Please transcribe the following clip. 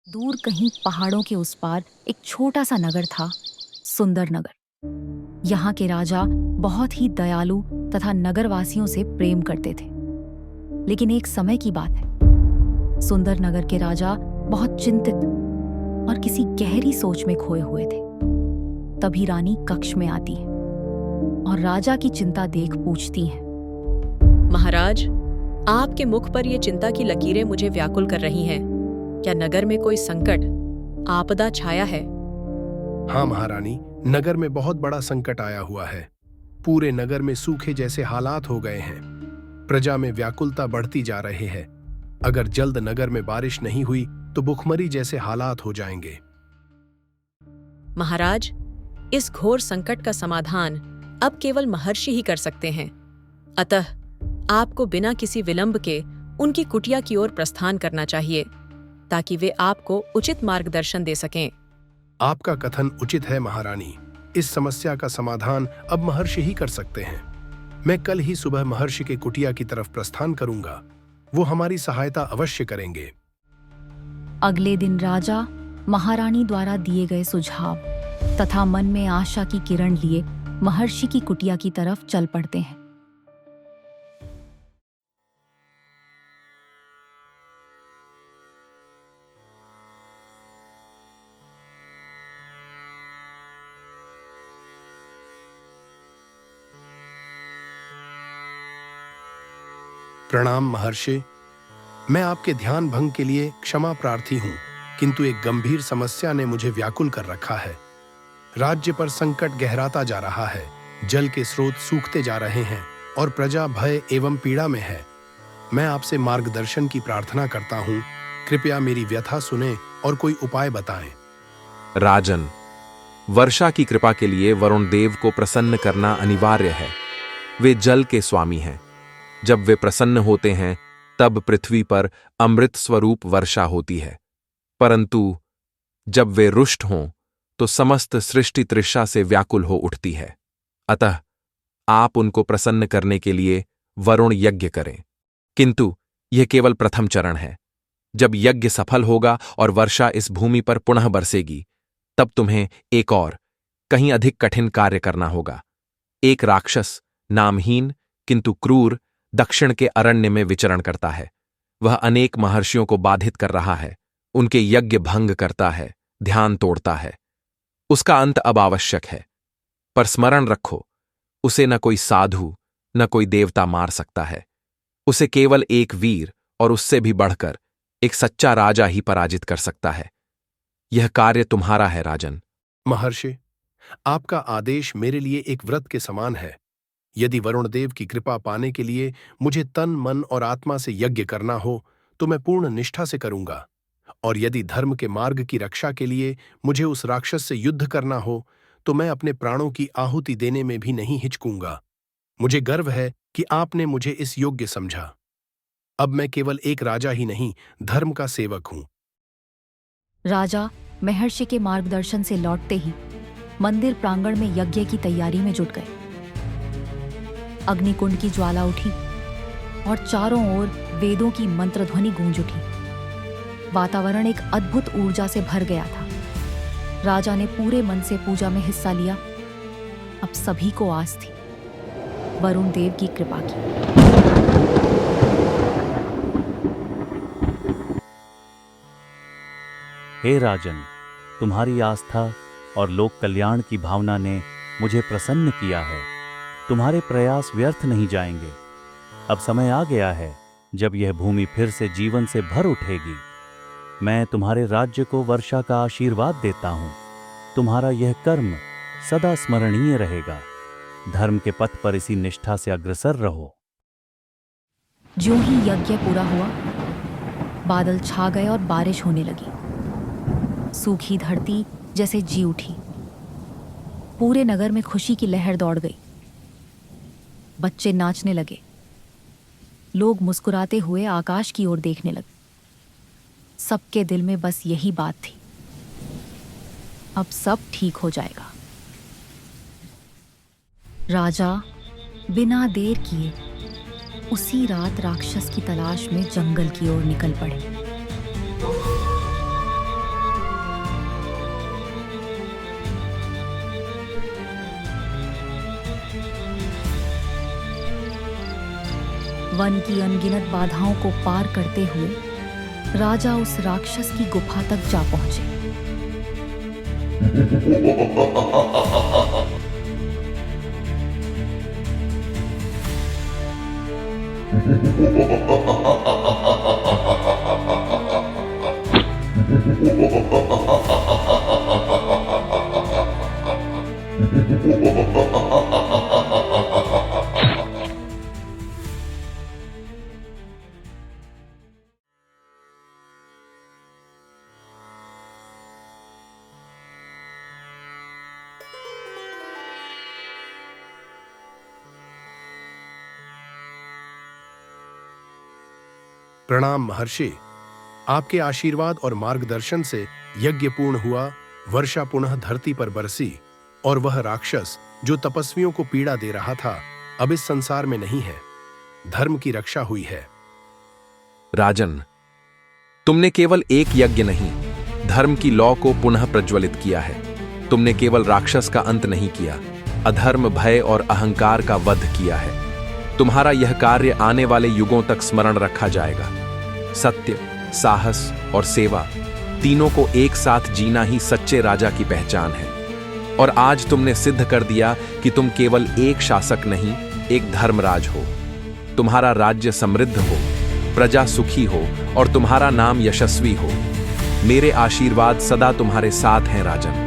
दूर कहीं पहाड़ों के उस पार एक छोटा सा नगर था, सुंदर नगर। यहाँ के राजा बहुत ही दयालु तथा नगरवासियों से प्रेम करते थे। लेकिन एक समय की बात है, सुंदर नगर के राजा बहुत चिंतित और किसी गहरी सोच में खोए हुए थे। तभी रानी कक्ष में आती है और राजा की चिंता देख पूछती है, महाराज, आपके मुख पर ये चिंता की लकीरें मुझे व्याकुल कर रही हैं। क्या नगर में कोई संकट, आपदा छाया है? हाँ महारानी, नगर में बहुत बड़ा संकट आया हुआ है। पूरे नगर में सूखे जैसे हालात हो गए हैं। प्रजा में व्याकुलता बढ़ती जा रही है। अगर जल्द नगर में बारिश नहीं हुई तो भुखमरी जैसे हालात हो जाएंगे। महाराज, इस घोर संकट का समाधान अब केवल महर्षि ही कर सकते हैं। अतः आपको बिना किसी विलंब के उनकी कुटिया की ओर प्रस्थान करना चाहिए, ताकि वे आपको उचित मार्गदर्शन दे सकें। आपका कथन उचित है महारानी। इस समस्या का समाधान अब महर्षि ही कर सकते हैं। मैं कल ही सुबह महर्षि के कुटिया की तरफ प्रस्थान करूंगा। वो हमारी सहायता अवश्य करेंगे। अगले दिन राजा महारानी द्वारा दिए गए सुझाव तथा मन में आशा की किरण लिए महर्षि की कुटिया की तरफ चल पड़ते हैं। प्रणाम महर्षि। मैं आपके ध्यान भंग के लिए क्षमा प्रार्थी हूँ, किंतु एक गंभीर समस्या ने मुझे व्याकुल कर रखा है। राज्य पर संकट गहराता जा रहा है। जल के स्रोत सूखते जा रहे हैं और प्रजा भय एवं पीड़ा में है। मैं आपसे मार्गदर्शन की प्रार्थना करता हूँ। कृपया मेरी व्यथा सुने और कोई उपाय बताएं। राजन, वर्षा की कृपा के लिए वरुण देव को प्रसन्न करना अनिवार्य है। वे जल के स्वामी हैं। जब वे प्रसन्न होते हैं तब पृथ्वी पर अमृत स्वरूप वर्षा होती है, परंतु जब वे रुष्ट हों तो समस्त सृष्टि तृषा से व्याकुल हो उठती है। अतः आप उनको प्रसन्न करने के लिए वरुण यज्ञ करें। किंतु यह केवल प्रथम चरण है। जब यज्ञ सफल होगा और वर्षा इस भूमि पर पुनः बरसेगी, तब तुम्हें एक और कहीं अधिक कठिन कार्य करना होगा। एक राक्षस, नामहीन किंतु क्रूर, दक्षिण के अरण्य में विचरण करता है। वह अनेक महर्षियों को बाधित कर रहा है, उनके यज्ञ भंग करता है, ध्यान तोड़ता है। उसका अंत अब आवश्यक है, पर स्मरण रखो, उसे न कोई साधु न कोई देवता मार सकता है। उसे केवल एक वीर और उससे भी बढ़कर एक सच्चा राजा ही पराजित कर सकता है। यह कार्य तुम्हारा है राजन। महर्षि, आपका आदेश मेरे लिए एक व्रत के समान है। यदि वरुण देव की कृपा पाने के लिए मुझे तन मन और आत्मा से यज्ञ करना हो तो मैं पूर्ण निष्ठा से करूंगा, और यदि धर्म के मार्ग की रक्षा के लिए मुझे उस राक्षस से युद्ध करना हो तो मैं अपने प्राणों की आहुति देने में भी नहीं हिचकूंगा। मुझे गर्व है कि आपने मुझे इस योग्य समझा। अब मैं केवल एक राजा ही नहीं, धर्म का सेवक हूं। राजा महर्षि के मार्गदर्शन से लौटते ही मंदिर प्रांगण में यज्ञ की तैयारी में जुट गए। अग्निकुंड की ज्वाला उठी और चारों ओर वेदों की मंत्रध्वनि गूंज उठी। वातावरण एक अद्भुत ऊर्जा से भर गया था। राजा ने पूरे मन से पूजा में हिस्सा लिया। अब सभी को आस थी वरुण देव की कृपा की। हे राजन, तुम्हारी आस्था और लोक कल्याण की भावना ने मुझे प्रसन्न किया है। तुम्हारे प्रयास व्यर्थ नहीं जाएंगे। अब समय आ गया है जब यह भूमि फिर से जीवन से भर उठेगी। मैं तुम्हारे राज्य को वर्षा का आशीर्वाद देता हूँ। तुम्हारा यह कर्म सदा स्मरणीय रहेगा। धर्म के पथ पर इसी निष्ठा से अग्रसर रहो। ज्यों ही यज्ञ पूरा हुआ, बादल छा गए और बारिश होने लगी। सूखी धरती जैसे जी उठी। पूरे नगर में खुशी की लहर दौड़ गई। बच्चे नाचने लगे। लोग मुस्कुराते हुए आकाश की ओर देखने लगे। सबके दिल में बस यही बात थी, अब सब ठीक हो जाएगा। राजा बिना देर किए उसी रात राक्षस की तलाश में जंगल की ओर निकल पड़े। वन की अनगिनत बाधाओं को पार करते हुए राजा उस राक्षस की गुफा तक जा पहुंचे। प्रणाम महर्षि। आपके आशीर्वाद और मार्गदर्शन से यज्ञ पूर्ण हुआ, वर्षा पुनः धरती पर बरसी और वह राक्षस जो तपस्वियों को पीड़ा दे रहा था अब इस संसार में नहीं है। धर्म की रक्षा हुई है। राजन, तुमने केवल एक यज्ञ नहीं, धर्म की लौ को पुनः प्रज्वलित किया है। तुमने केवल राक्षस का अंत नहीं किया, अधर्म, भय और अहंकार का वध किया है। तुम्हारा यह कार्य आने वाले युगों तक स्मरण रखा जाएगा। सत्य, साहस और सेवा तीनों को एक साथ जीना ही सच्चे राजा की पहचान है। और आज तुमने सिद्ध कर दिया कि तुम केवल एक शासक नहीं, एक धर्मराज हो। तुम्हारा राज्य समृद्ध हो, प्रजा सुखी हो और तुम्हारा नाम यशस्वी हो। मेरे आशीर्वाद सदा तुम्हारे साथ हैं राजन।